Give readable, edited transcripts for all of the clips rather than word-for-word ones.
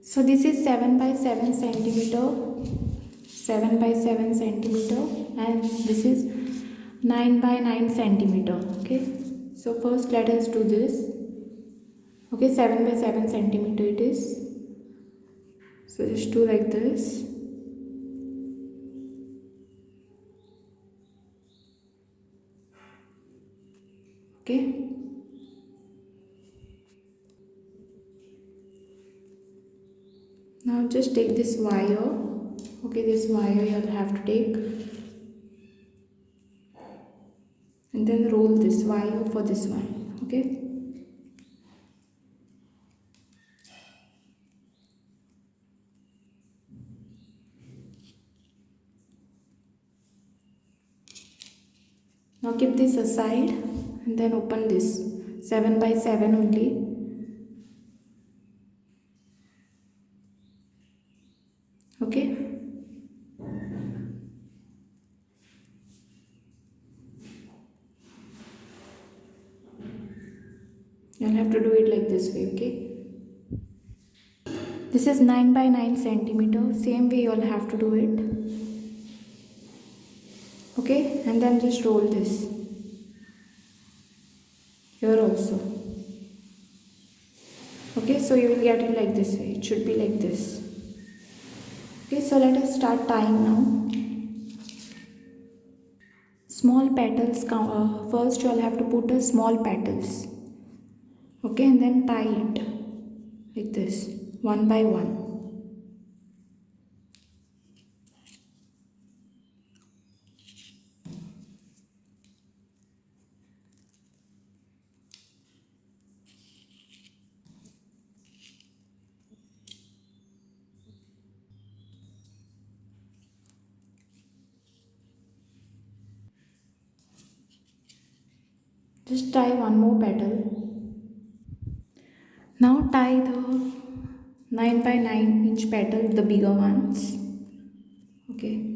So this is 7 by 7 centimeter, 7 by 7 centimeter, and this is 9 by 9 centimeter. Okay, so first let us do this. Okay, 7 by 7 centimeter it is. So just do like this. Okay, now just take this wire. Okay, this wire you'll have to take, and then roll this wire for this one. Okay, now keep this aside and then open this 7 by 7 only. Okay, you'll have to do it like this way. Okay, this is 9 by 9 centimeter, same way you'll have to do it. Okay, and then just roll this here also. Okay, so you will get it like this way, it should be like this. Okay, so let us start tying now. Small petals, first you'll have to put a small petals. Okay, and then tie it like this, one by one. Just tie one more petal. Now tie the 9 by 9 inch petal, the bigger ones. Okay.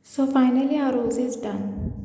So finally our rose is done.